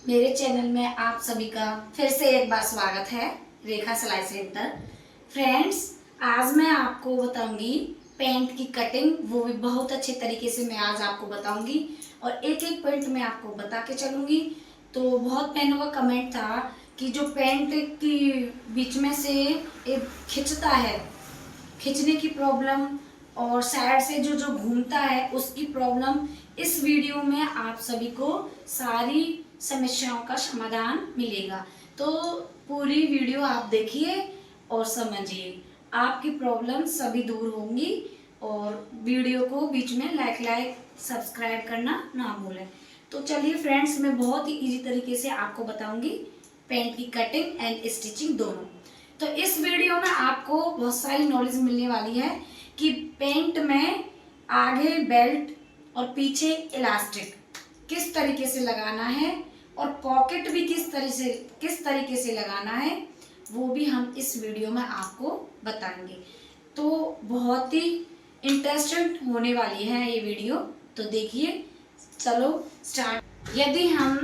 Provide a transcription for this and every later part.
मेरे चैनल में आप सभी का फिर से एक बार स्वागत है। रेखा सिलाई सेंटर। फ्रेंड्स, आज मैं आपको बताऊंगी पैंट की कटिंग, वो भी बहुत अच्छे तरीके से मैं आज आपको बताऊंगी और एक एक पॉइंट मैं आपको बता के चलूंगी। तो बहुत बहनों का कमेंट था कि जो पैंट की बीच में से एक खिंचता है, खिंचने की प्रॉब्लम और साइड से जो जो घूमता है उसकी प्रॉब्लम, इस वीडियो में आप सभी को सारी समस्याओं का समाधान मिलेगा। तो पूरी वीडियो आप देखिए और समझिए, आपकी प्रॉब्लम सभी दूर होंगी। और वीडियो को बीच में लाइक सब्सक्राइब करना ना भूलें। तो चलिए फ्रेंड्स, मैं बहुत ही इजी तरीके से आपको बताऊंगी पैंट की कटिंग एंड स्टिचिंग दोनों। तो इस वीडियो में आपको बहुत सारी नॉलेज मिलने वाली है कि पैंट में आगे बेल्ट और पीछे इलास्टिक किस तरीके से लगाना है और पॉकेट भी किस तरीके से लगाना है, वो भी हम इस वीडियो में आपको बताएंगे। तो बहुत ही इंटरेस्टिंग होने वाली है ये वीडियो, तो देखिए। चलो स्टार्ट। यदि हम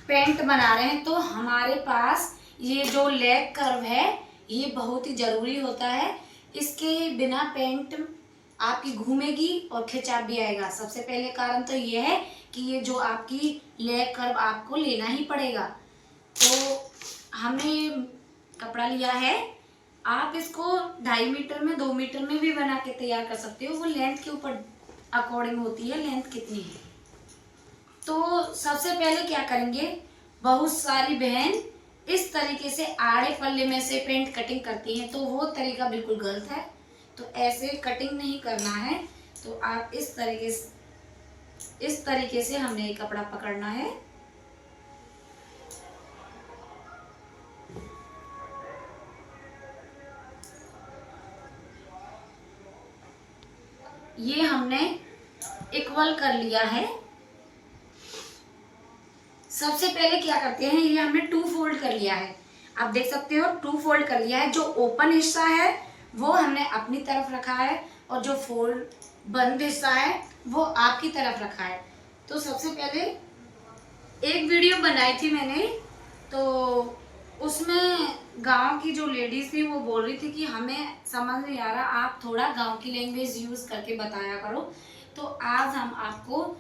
पैंट बना रहे हैं तो हमारे पास ये जो लेग कर्व है ये बहुत ही जरूरी होता है। इसके बिना पैंट आपकी घूमेगी और खिंचाव भी आएगा। सबसे पहले कारण तो ये है कि ये जो आपकी लेग कर्व आपको लेना ही पड़ेगा। तो हमने ये कपड़ा लिया है, आप इसको 2.5 मीटर में 2 मीटर में भी बना के तैयार कर सकते हो। वो लेंथ के ऊपर अकॉर्डिंग होती है, लेंथ कितनी है। तो सबसे पहले क्या करेंगे, बहुत सारी बहन इस तरीके से आड़े पल्ले में से पेंट कटिंग करती हैं, तो वो तरीका बिल्कुल गलत है। तो ऐसे कटिंग नहीं करना है। तो आप इस तरीके से हमने ये कपड़ा पकड़ना है। ये हमने इक्वल कर लिया है। सबसे पहले क्या करते हैं, ये हमने 2 फोल्ड कर लिया है। आप देख सकते हो 2 फोल्ड कर लिया है। जो ओपन हिस्सा है वो हमने अपनी तरफ रखा है और जो फोल्ड बंद हिस्सा है वो आपकी तरफ रखा है। तो सबसे पहले एक वीडियो बनाई थी मैंने, तो उसमें गांव की जो लेडीज थी वो बोल रही थी कि हमें समझ नहीं आ रहा, आप थोड़ा गांव की लैंग्वेज यूज करके बताया करो। तो आज हम आपको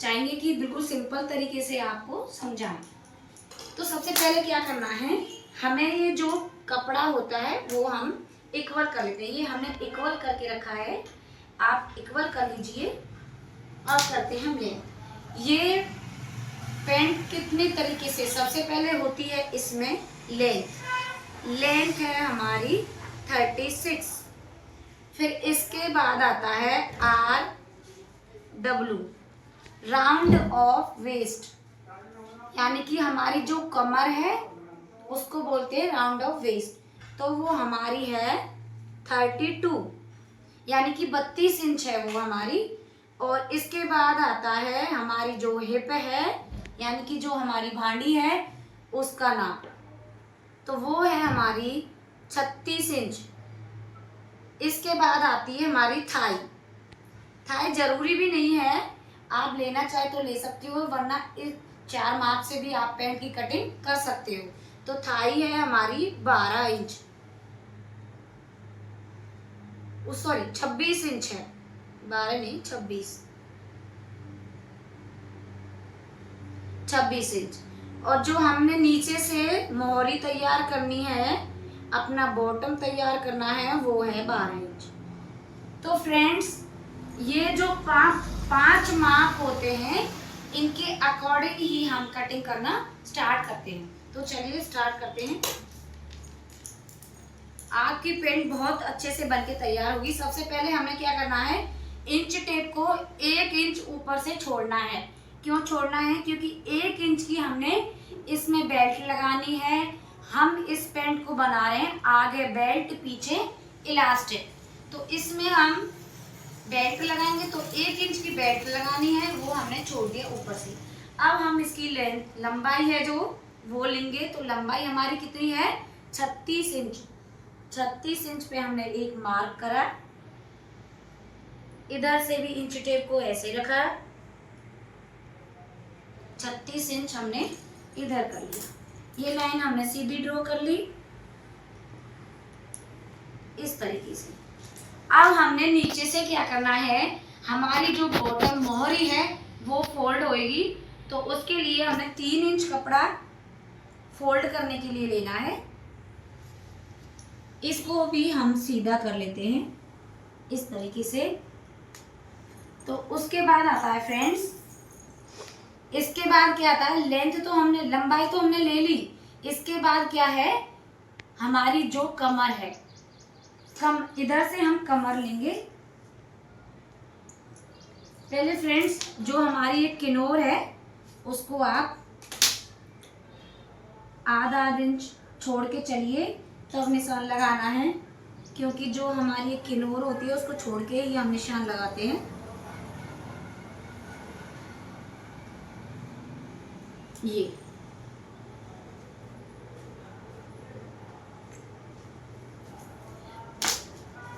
चाहेंगे कि बिल्कुल सिंपल तरीके से आपको समझाएं। तो सबसे पहले क्या करना है, हमें ये जो कपड़ा होता है वो हम इक्वल कर लेते हैं। ये हमने इक्वल करके रखा है, आप इक्वल कर लीजिए। और करते हैं हम ये पैंट कितने तरीके से, सबसे पहले होती है इसमें लेंथ है हमारी 36। फिर इसके बाद आता है RW, राउंड ऑफ वेस्ट, यानी कि हमारी जो कमर है उसको बोलते हैं राउंड ऑफ वेस्ट। तो वो हमारी है 32, यानी कि 32 इंच है वो हमारी। और इसके बाद आता है हमारी जो हिप है, यानी कि जो हमारी भांडी है उसका नाप, तो वो है हमारी 36 इंच। इसके बाद आती है हमारी थाई जरूरी भी नहीं है, आप लेना चाहे तो ले सकते हो, वरना इस 4 माप से भी आप पैंट की कटिंग कर सकते हो। तो थाई है हमारी 12 इंच, सॉरी 26 इंच है, 12 नहीं 26 इंच। और जो हमने नीचे से मोहरी तैयार करनी है, अपना बॉटम तैयार करना है, वो है 12 इंच। तो फ्रेंड्स, ये जो पांच माप होते हैं इनके अकॉर्डिंग ही हम कटिंग करना स्टार्ट करते हैं। तो चलिए स्टार्ट करते हैं। आपकी पेंट बहुत अच्छे से बनके तैयार होगी। सबसे पहले हमें क्या करना है, इंच टेप को 1 इंच ऊपर से छोड़ना है। क्यों छोड़ना है, क्योंकि 1 इंच की हमने इसमें बेल्ट लगानी है। हम इस पेंट को बना रहे हैं आगे बेल्ट पीछे इलास्टिक, तो इसमें हम बेल्ट लगाएंगे। तो 1 इंच की बेल्ट लगानी है, वो हमने छोड़ दिया ऊपर से। अब हम इसकी लेंथ लंबाई है जो वो लेंगे। तो लंबाई हमारी कितनी है, 36 इंच। 36 इंच पे हमने एक मार्क करा, इधर से भी इंच टेप को ऐसे रखा, 36 इंच हमने इधर कर लिया। ये लाइन हमने सीधी ड्रॉ कर ली इस तरीके से। अब हमने नीचे से क्या करना है, हमारी जो बॉटम मोहरी है वो फोल्ड होएगी, तो उसके लिए हमें 3 इंच कपड़ा फोल्ड करने के लिए लेना है। इसको भी हम सीधा कर लेते हैं इस तरीके से। तो उसके बाद आता है फ्रेंड्स, इसके बाद क्या आता है, लेंथ तो हमने, लंबाई तो हमने ले ली। इसके बाद क्या है, हमारी जो कमर है, इधर से हम कमर लेंगे। पहले फ्रेंड्स जो हमारी एक किनोर है उसको आप आधा इंच छोड़ के चलिए, तब निशान लगाना है, क्योंकि जो हमारी एक किनोर होती है उसको छोड़ के ही हम निशान लगाते हैं। ये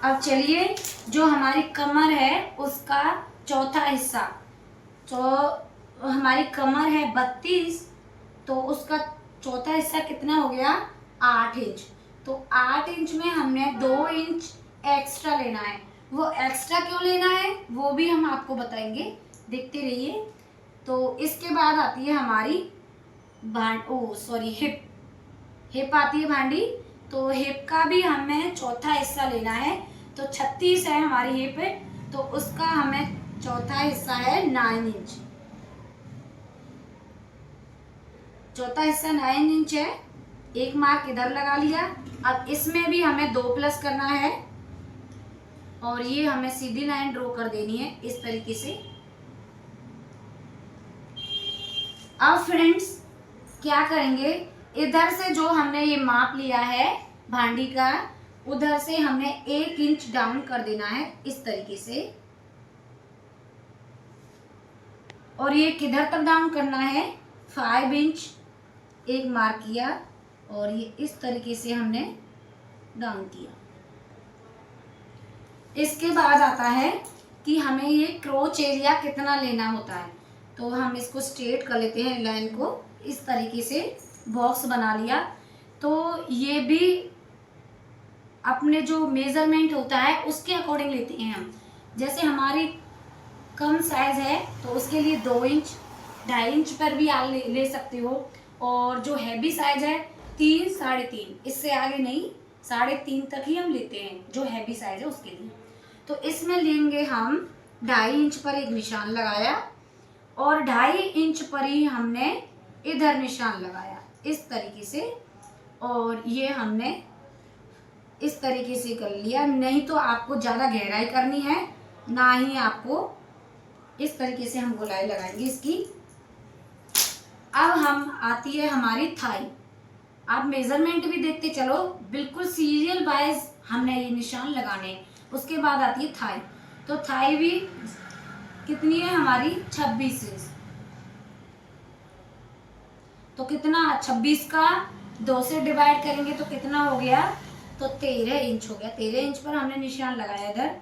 अब चलिए, जो हमारी कमर है उसका चौथा हिस्सा, तो हमारी कमर है 32, तो उसका चौथा हिस्सा कितना हो गया, 8 इंच। तो 8 इंच में हमने 2 इंच एक्स्ट्रा लेना है। वो एक्स्ट्रा क्यों लेना है वो भी हम आपको बताएंगे, देखते रहिए। तो इसके बाद आती है हमारी हिप आती है भांडी। तो हिप का भी हमें चौथा हिस्सा लेना है। तो 36 है हमारी हिप, तो उसका हमें चौथा हिस्सा है 9 इंच। चौथा हिस्सा 9 इंच है। एक मार्क इधर लगा लिया। अब इसमें भी हमें 2 प्लस करना है और ये हमें सीधी लाइन ड्रॉ कर देनी है इस तरीके से। अब फ्रेंड्स क्या करेंगे, इधर से जो हमने ये माप लिया है भांडी का, उधर से हमने 1 इंच डाउन कर देना है इस तरीके से। और ये किधर तक डाउन करना है, 5 इंच एक मार्क किया और ये इस तरीके से हमने डाउन किया। इसके बाद आता है कि हमें ये क्रोच एरिया कितना लेना होता है। तो हम इसको स्ट्रेट कर लेते हैं, लाइन को इस तरीके से बॉक्स बना लिया। तो ये भी अपने जो मेजरमेंट होता है उसके अकॉर्डिंग लेते हैं हम। जैसे हमारी कम साइज है तो उसके लिए 2 इंच, 2.5 इंच पर भी आप ले सकते हो। और जो हैवी साइज है 3, 3.5, इससे आगे नहीं, 3.5 तक ही हम लेते हैं जो हैवी साइज है उसके लिए। तो इसमें लेंगे हम 2.5 इंच पर एक निशान लगाया और 2.5 इंच पर ही हमने इधर निशान लगाया इस तरीके से। और ये हमने इस तरीके से कर लिया। नहीं तो आपको ज़्यादा गहराई करनी है, ना ही आपको इस तरीके से हम गोलाई लगाएंगे इसकी। अब हम आती है हमारी थाई। आप मेजरमेंट भी देखते चलो, बिल्कुल सीरियल वाइज हमने ये निशान लगाने। उसके बाद आती है थाई। तो थाई भी कितनी है हमारी, 26 इंच। तो कितना, 26 का 2 से डिवाइड करेंगे तो कितना हो गया, तो 13 इंच हो गया। 13 इंच पर हमने निशान लगाया इधर।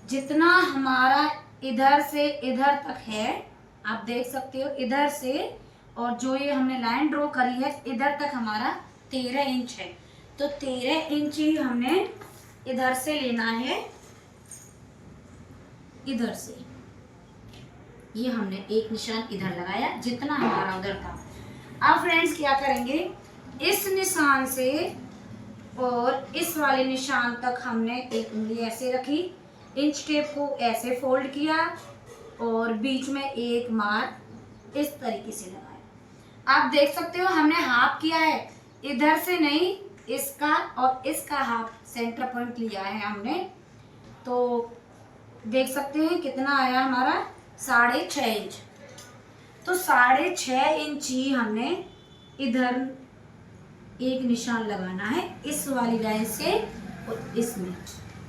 जितना हमारा इधर से इधर तक है आप देख सकते हो, इधर से और जो ये हमने लाइन ड्रॉ करी है इधर तक हमारा 13 इंच है। तो 13 इंच ही हमने इधर से लेना है, इधर से। ये हमने एक निशान इधर लगाया जितना हमारा उधर था। अब फ्रेंड्स क्या करेंगे, इस निशान से और इस वाले निशान तक हमने एक उंगली ऐसे रखी, इंच टेप को ऐसे फोल्ड किया और बीच में एक मार्क इस तरीके से लगाया। आप देख सकते हो हमने हाफ किया है, इधर से नहीं, इसका और इसका हाफ सेंटर पॉइंट लिया है हमने। तो देख सकते हैं कितना आया हमारा, 6.5 इंच। तो 6.5 इंच ही हमने इधर एक निशान लगाना है इस वाली लाइन से और इसमें।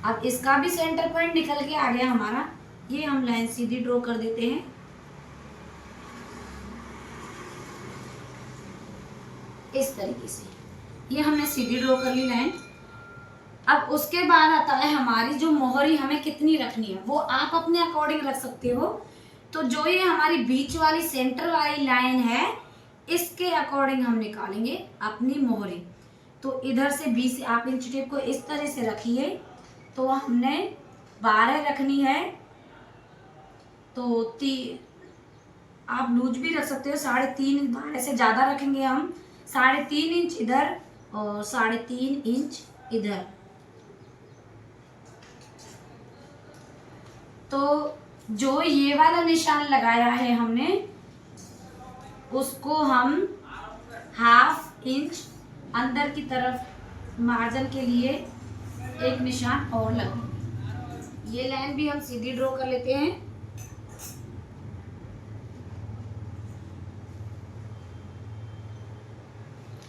अब इसका भी सेंटर पॉइंट निकल के आ गया हमारा। ये हम लाइन सीधी ड्रॉ कर देते हैं इस तरीके से। ये हमने सीधी ड्रॉ कर ली लाइन। अब उसके बाद आता है हमारी जो मोहरी हमें कितनी रखनी है, वो आप अपने अकॉर्डिंग रख सकते हो। तो जो ये हमारी बीच वाली सेंटर वाली लाइन है, इसके अकॉर्डिंग हम निकालेंगे अपनी मोहरी। तो इधर से 20 आप इंच टेप को इस तरह से रखिए। तो हमने 12 रखनी है, तो आप लूज भी रख सकते हो 3.5। 12 से ज़्यादा रखेंगे हम, 3.5 इंच इधर और 3.5 इंच इधर। तो जो ये वाला निशान लगाया है हमने, उसको हम 1/2 इंच अंदर की तरफ मार्जिन के लिए एक निशान और लगाएंगे। ये लाइन भी हम सीधी ड्रॉ कर लेते हैं।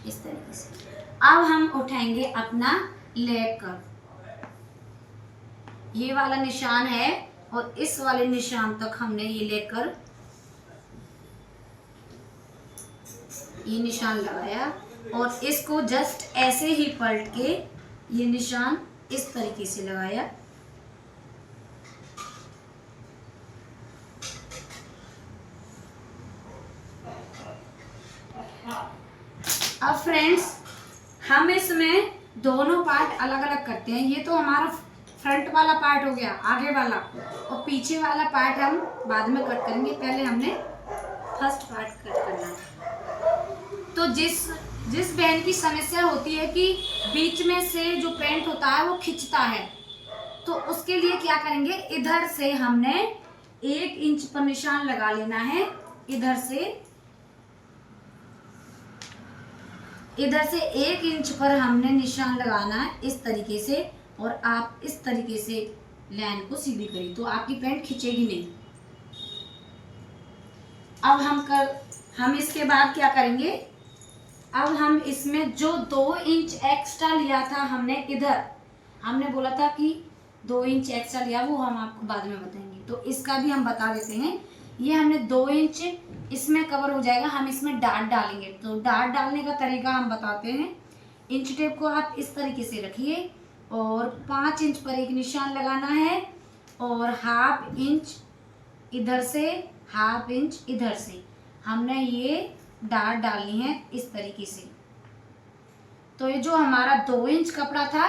इस तरीके से अब हम उठाएंगे अपना लेग कर्व। ये वाला निशान है और इस वाले निशान तक हमने ये लेकर ये निशान लगाया और इसको जस्ट ऐसे ही पलट के ये निशान इस तरीके से लगाया। अब फ्रेंड्स, हम इसमें दोनों पार्ट अलग अलग करते हैं। ये तो हमारा फ्रंट वाला पार्ट हो गया, आगे वाला, और पीछे वाला पार्ट हम बाद में कट करेंगे। पहले हमने फर्स्ट पार्ट कट करना है। तो जिस बहन की समस्या होती है कि बीच में से जो पैंट होता है वो खिंचता है, तो उसके लिए क्या करेंगे, इधर से हमने 1 इंच पर निशान लगा लेना है। इधर से 1 इंच पर हमने निशान लगाना है इस तरीके से, और आप इस तरीके से लाइन को सीधी करिए तो आपकी पैंट खिंचेगी नहीं। अब हम इसके बाद क्या करेंगे, अब हम इसमें जो 2 इंच एक्स्ट्रा लिया था हमने, इधर हमने बोला था कि 2 इंच एक्स्ट्रा लिया, वो हम आपको बाद में बताएंगे। तो इसका भी हम बता देते हैं। ये हमने 2 इंच इसमें कवर हो जाएगा, हम इसमें डाट डालेंगे। तो डाट डालने का तरीका हम बताते हैं। इंच टेप को आप इस तरीके से रखिए और 5 इंच पर एक निशान लगाना है और 1/2 इंच इधर से 1/2 इंच इधर से हमने ये डाट डालनी है इस तरीके से। तो ये जो हमारा 2 इंच कपड़ा था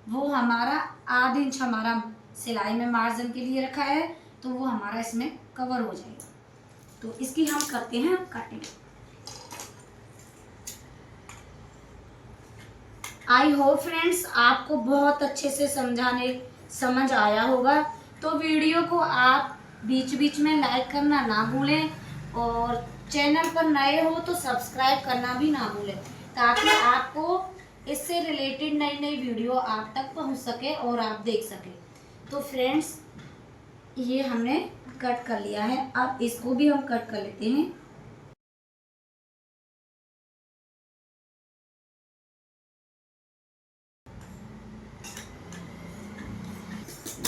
वो हमारा आधा इंच हमारा सिलाई में मार्जिन के लिए रखा है, तो वो हमारा इसमें कवर हो जाएगा। तो इसकी हम करते हैं कटिंग। आई होप फ्रेंड्स आपको बहुत अच्छे से समझ आया होगा। तो वीडियो को आप बीच बीच में लाइक करना ना भूलें और चैनल पर नए हो तो सब्सक्राइब करना भी ना भूलें, ताकि आपको इससे रिलेटेड नई नई वीडियो आप तक पहुंच सके और आप देख सके। तो फ्रेंड्स, ये हमने कट कर लिया है। अब इसको भी हम कट कर लेते हैं।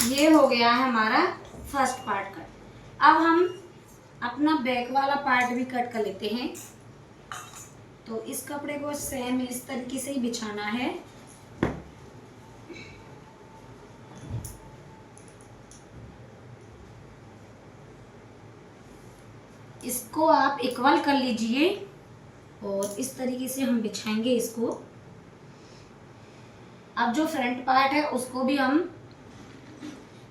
ये हो गया है हमारा फर्स्ट पार्ट कट। अब हम अपना बैक वाला पार्ट भी कट कर लेते हैं। तो इस कपड़े को सेम इस तरीके से ही बिछाना है। इसको आप इक्वल कर लीजिए और इस तरीके से हम बिछाएंगे इसको। अब जो फ्रंट पार्ट है उसको भी हम,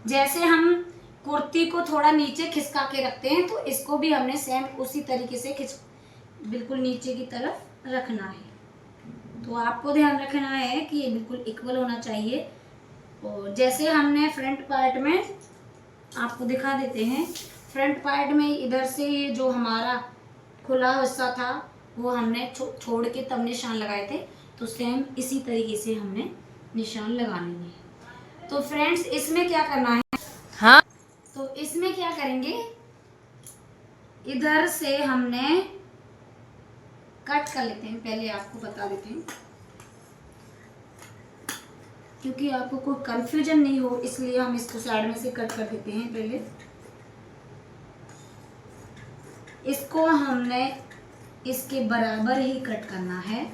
जैसे हम कुर्ती को थोड़ा नीचे खिसका के रखते हैं, तो इसको भी हमने सेम उसी तरीके से बिल्कुल नीचे की तरफ रखना है। तो आपको ध्यान रखना है कि ये बिल्कुल इक्वल होना चाहिए। और जैसे हमने फ्रंट पार्ट में, आपको दिखा देते हैं, फ्रंट पार्ट में इधर से ये जो हमारा खुला हिस्सा था वो हमने छोड़ के तब निशान लगाए थे। तो सेम इसी तरीके से हमने निशान लगाने हैं। तो फ्रेंड्स, इसमें क्या करना है, हाँ, तो इसमें क्या करेंगे, इधर से हमने कट कर लेते हैं। पहले आपको बता देते हैं क्योंकि आपको कोई कंफ्यूजन नहीं हो, इसलिए हम इसको साइड में से कट कर देते हैं। पहले इसको हमने इसके बराबर ही कट करना है।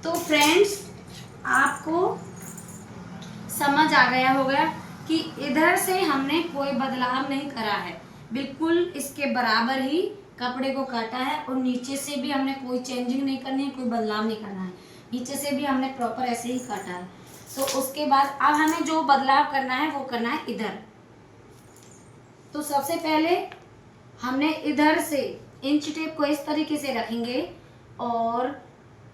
तो फ्रेंड्स आपको समझ आ गया होगा कि इधर से हमने कोई बदलाव नहीं करा है, बिल्कुल इसके बराबर ही कपड़े को काटा है और नीचे से भी हमने कोई चेंजिंग नहीं करनी है, कोई बदलाव नहीं करना है, नीचे से भी हमने प्रॉपर ऐसे ही काटा है। तो उसके बाद अब हमें जो बदलाव करना है वो करना है इधर। तो सबसे पहले हमने इधर से इंच टेप को इस तरीके से रखेंगे और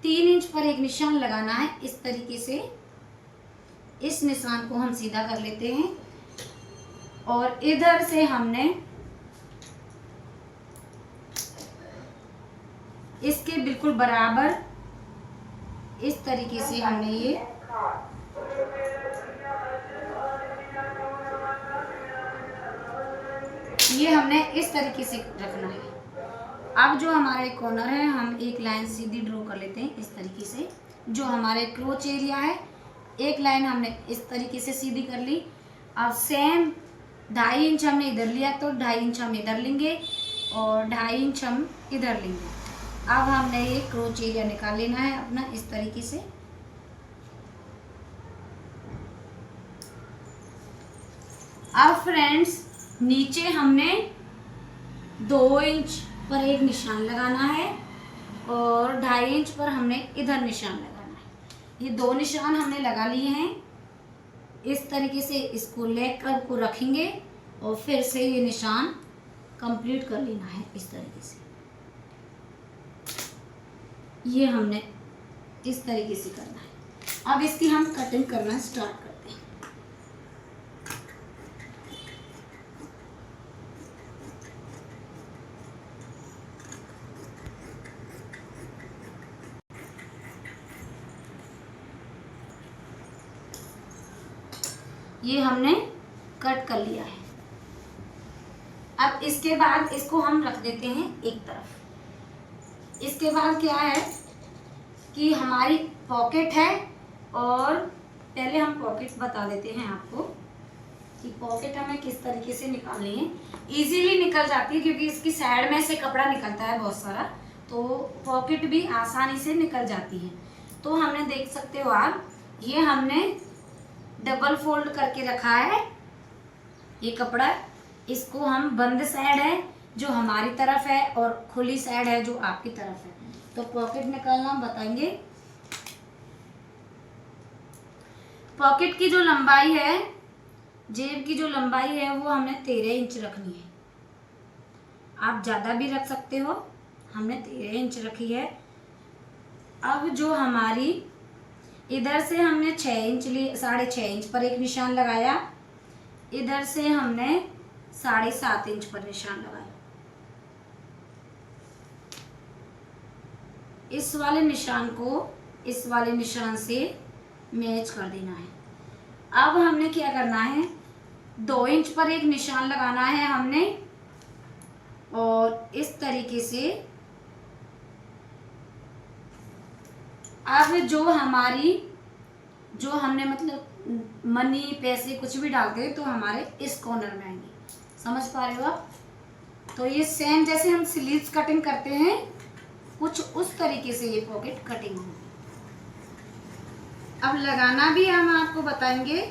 3 इंच पर एक निशान लगाना है। इस तरीके से इस निशान को हम सीधा कर लेते हैं और इधर से हमने इसके बिल्कुल बराबर इस तरीके से हमने ये हमने इस तरीके से रखना है। अब जो हमारा एक कॉर्नर है हम एक लाइन सीधी ड्रॉ कर लेते हैं इस तरीके से। जो हमारे क्रोच एरिया है एक लाइन हमने इस तरीके से सीधी कर ली। अब सेम 2.5 इंच हमने इधर लिया तो 2.5 इंच हम इधर लेंगे और 2.5 इंच हम इधर लेंगे। अब हमने ये क्रोच एरिया निकाल लेना है अपना इस तरीके से। अब फ्रेंड्स नीचे हमने 2 इंच पर एक निशान लगाना है और 2.5 इंच पर हमने इधर निशान लगाना है। ये 2 निशान हमने लगा लिए हैं। इस तरीके से इसको लेग कर्व को रखेंगे और फिर से ये निशान कंप्लीट कर लेना है इस तरीके से। ये हमने इस तरीके से करना है। अब इसकी हम कटिंग करना स्टार्ट करते हैं। ये हमने कट कर लिया है। अब इसके बाद इसको हम रख देते हैं एक तरफ। इसके बाद क्या है कि हमारी पॉकेट है और पहले हम पॉकेट बता देते हैं आपको कि पॉकेट हमें किस तरीके से निकालनी है। इजीली निकल जाती है क्योंकि इसकी साइड में से कपड़ा निकलता है बहुत सारा, तो पॉकेट भी आसानी से निकल जाती है। तो हमने देख सकते हो आप, ये हमने डबल फोल्ड करके रखा है ये कपड़ा। इसको हम बंद साइड है जो हमारी तरफ है और खुली साइड है जो आपकी तरफ है। तो पॉकेट निकालना हम बताएंगे। पॉकेट की जो लंबाई है, जेब की जो लंबाई है वो हमने 13 इंच रखनी है। आप ज़्यादा भी रख सकते हो, हमने 13 इंच रखी है। अब जो हमारी इधर से हमने 6 इंच लिए, 6.5 इंच पर एक निशान लगाया। इधर से हमने 7.5 इंच पर निशान लगाया। इस वाले निशान को इस वाले निशान से मैच कर देना है। अब हमने क्या करना है, 2 इंच पर एक निशान लगाना है हमने और इस तरीके से अब जो हमने मतलब मनी पैसे कुछ भी डालते हैं तो हमारे इस कॉर्नर में आएंगे। समझ पा रहे हो आप? तो ये सेम जैसे हम स्लीव्स कटिंग करते हैं कुछ उस तरीके से ये पॉकेट कटिंग होगी। अब लगाना भी हम आपको बताएंगे,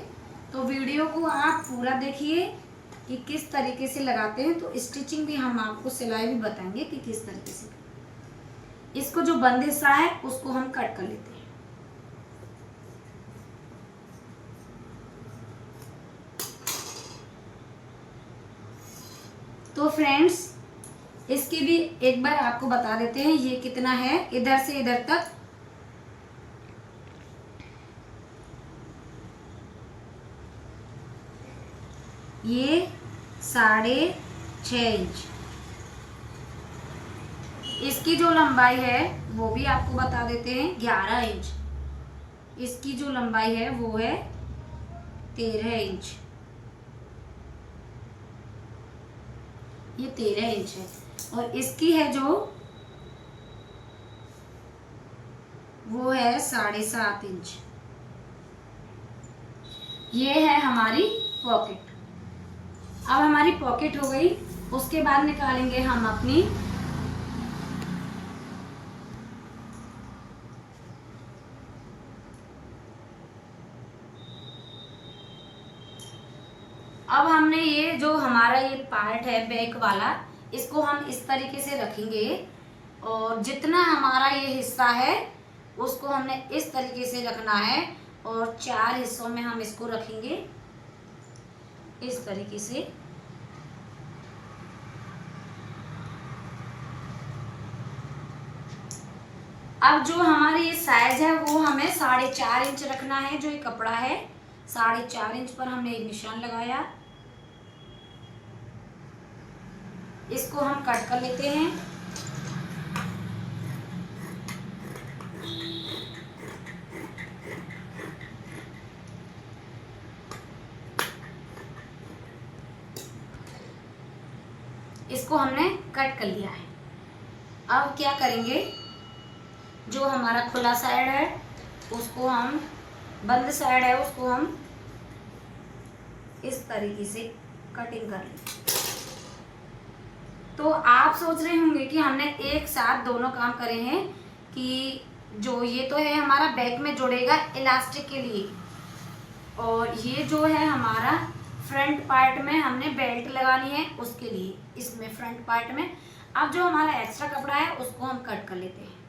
तो वीडियो को आप पूरा देखिए कि किस तरीके से लगाते हैं। तो स्टिचिंग भी हम आपको, सिलाई भी बताएंगे कि किस तरीके से। इसको जो बंद हिस्सा है उसको हम कट कर लेते हैं। तो फ्रेंड्स इसकी भी एक बार आपको बता देते हैं ये कितना है। इधर से इधर तक ये 6.5 इंच। इसकी जो लंबाई है वो भी आपको बता देते हैं 11 इंच। इसकी जो लंबाई है वो है 13 इंच। ये 13 इंच है और इसकी है जो वो है 7.5 इंच। ये है हमारी पॉकेट। अब हमारी पॉकेट हो गई। उसके बाद निकालेंगे हम अपनी अब हमने ये जो हमारा ये पार्ट है बैक वाला, इसको हम इस तरीके से रखेंगे और जितना हमारा ये हिस्सा है उसको हमने इस तरीके से रखना है और 4 हिस्सों में हम इसको रखेंगे इस तरीके से। अब जो हमारी ये साइज है वो हमें 4.5 इंच रखना है। जो ये कपड़ा है 4.5 इंच पर हमने एक निशान लगाया, इसको हम कट कर लेते हैं। इसको हमने कट कर लिया है। अब क्या करेंगे, जो हमारा खुला साइड है उसको हम, बंद साइड है उसको हम इस तरीके से कटिंग कर लेंगे। तो आप सोच रहे होंगे कि हमने एक साथ दोनों काम करे हैं कि जो ये तो है हमारा बैक में जुड़ेगा इलास्टिक के लिए, और ये जो है हमारा फ्रंट पार्ट में हमने बेल्ट लगानी है उसके लिए, इसमें फ्रंट पार्ट में। अब जो हमारा एक्स्ट्रा कपड़ा है उसको हम कट कर लेते हैं।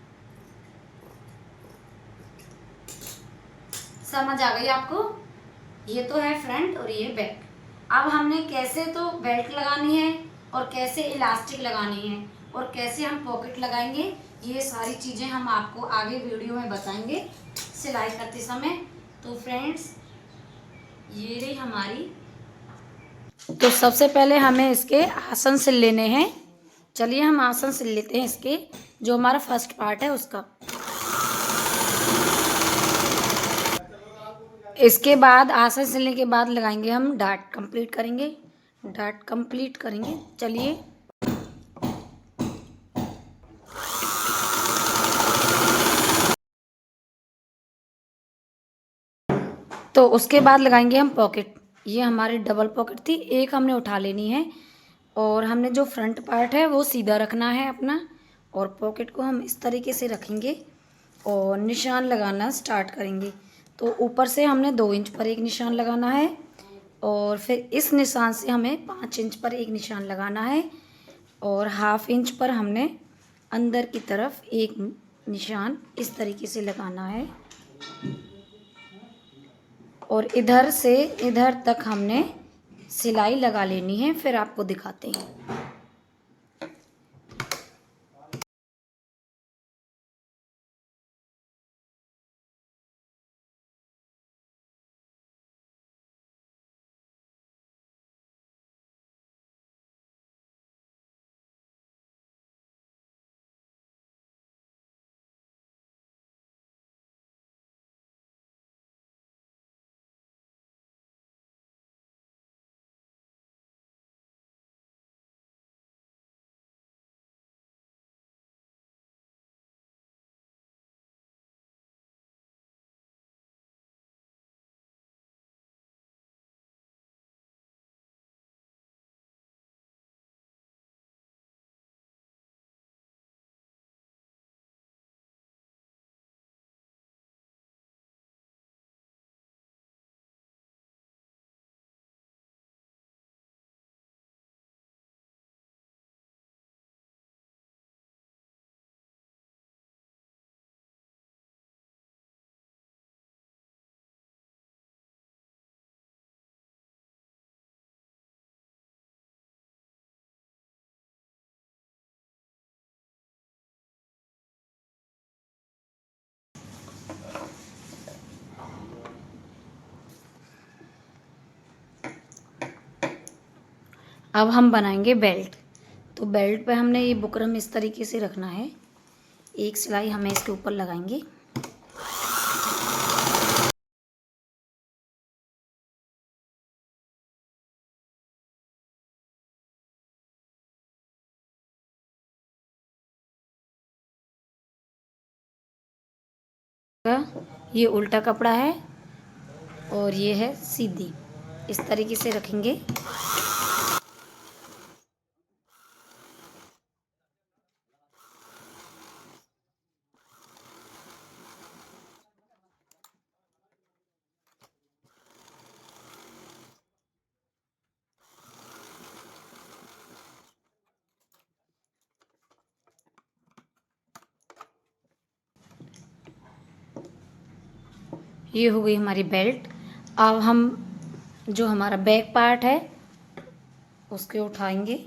समझ आ गई आपको? ये तो है फ्रंट और ये बैक। अब हमने कैसे तो बेल्ट लगानी है और कैसे इलास्टिक लगानी है और कैसे हम पॉकेट लगाएंगे, ये सारी चीज़ें हम आपको आगे वीडियो में बताएंगे सिलाई करते समय। तो फ्रेंड्स ये रही हमारी। तो सबसे पहले हमें इसके आसन सिल लेने हैं। चलिए हम आसन सिल लेते हैं इसके, जो हमारा फर्स्ट पार्ट है उसका। इसके बाद आसन सिलने के बाद लगाएंगे हम डाट, कंप्लीट करेंगे, डाट कंप्लीट करेंगे। चलिए तो उसके बाद लगाएंगे हम पॉकेट। ये हमारी डबल पॉकेट थी, एक हमने उठा लेनी है और हमने जो फ्रंट पार्ट है वो सीधा रखना है अपना, और पॉकेट को हम इस तरीके से रखेंगे और निशान लगाना स्टार्ट करेंगे। तो ऊपर से हमने 2 इंच पर एक निशान लगाना है और फिर इस निशान से हमें 5 इंच पर एक निशान लगाना है और ½ इंच पर हमने अंदर की तरफ एक निशान इस तरीके से लगाना है और इधर से इधर तक हमने सिलाई लगा लेनी है। फिर आपको दिखाते हैं। अब हम बनाएंगे बेल्ट। तो बेल्ट पे हमने ये बुकरम इस तरीके से रखना है, एक सिलाई हमें इसके ऊपर लगाएंगे। ये उल्टा कपड़ा है और ये है सीधी, इस तरीके से रखेंगे। ये हो गई हमारी बेल्ट। अब हम जो हमारा बैक पार्ट है उसके उठाएंगे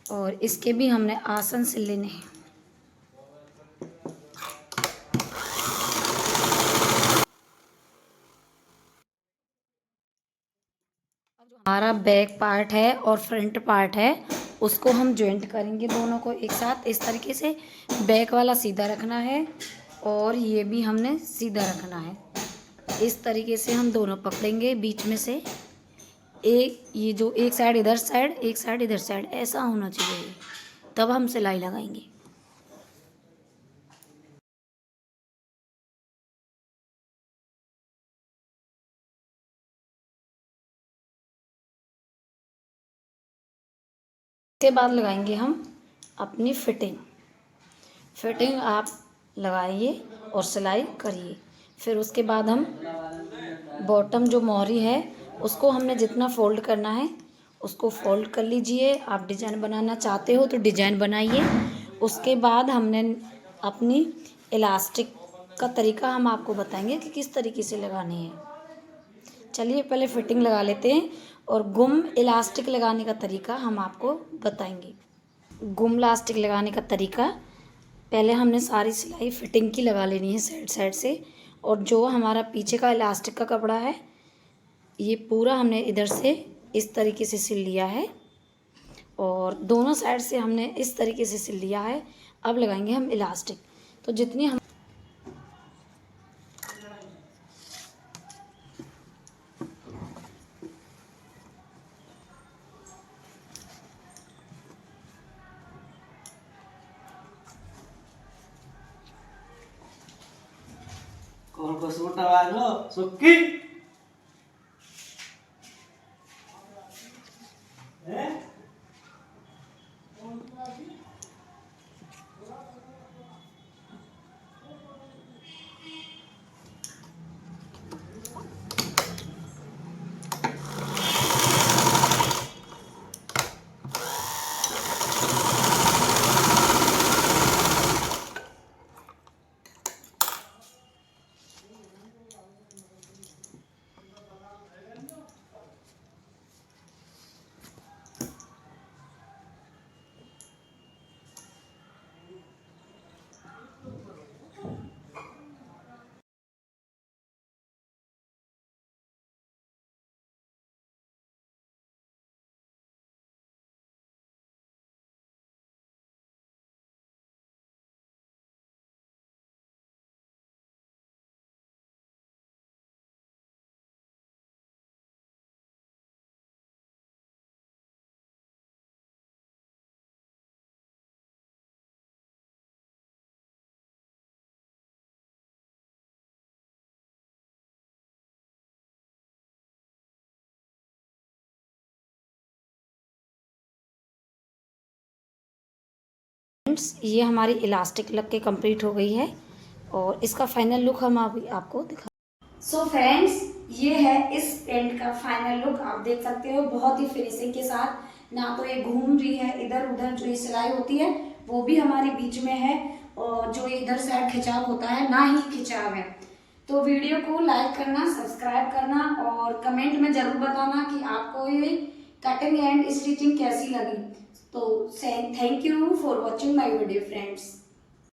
और इसके भी हमने आसन से लेने हैं। हमारा बैक पार्ट है और फ्रंट पार्ट है उसको हम जॉइंट करेंगे दोनों को एक साथ इस तरीके से। बैक वाला सीधा रखना है और ये भी हमने सीधा रखना है। इस तरीके से हम दोनों पकड़ेंगे बीच में से। एक ये जो एक साइड इधर साइड एक साइड इधर साइड ऐसा होना चाहिए, तब हम सिलाई लगाएंगे। इसके बाद लगाएंगे हम अपनी फिटिंग। फिटिंग आप लगाइए और सिलाई करिए। फिर उसके बाद हम बॉटम जो मोहरी है उसको हमने जितना फोल्ड करना है उसको फोल्ड कर लीजिए। आप डिजाइन बनाना चाहते हो तो डिजाइन बनाइए। उसके बाद हमने अपनी इलास्टिक का तरीका हम आपको बताएंगे कि किस तरीके से लगानी है। चलिए पहले फिटिंग लगा लेते हैं और गुम इलास्टिक लगाने का तरीका हम आपको बताएंगे। गुम इलास्टिक लगाने का तरीका, पहले हमने सारी सिलाई फिटिंग की लगा लेनी है साइड साइड से। और जो हमारा पीछे का इलास्टिक का कपड़ा है ये पूरा हमने इधर से इस तरीके से सिल लिया है और दोनों साइड से हमने इस तरीके से सिल लिया है। अब लगाएंगे हम इलास्टिक। तो जितनी हम Kalau kau sebut tawa lo, Suki. ये हमारी इलास्टिक लग के कंप्लीट हो गई है और इसका फाइनल लुक हम अभी आपको दिखा। सो फ्रेंड्स, ये है इस पेंट का फाइनल लुक। आप देख सकते हो बहुत ही फिनिशिंग के साथ। ना तो ये घूम रही है इधर उधर, जो ये सिलाई होती है वो भी हमारे बीच में है और जो इधर साइड खिंचाव होता है ना ही खिंचाव है। तो वीडियो को लाइक करना, सब्सक्राइब करना और कमेंट में जरूर बताना कि आपको ये कटिंग एंड स्टिचिंग कैसी लगी। तो thank you for watching my video friends.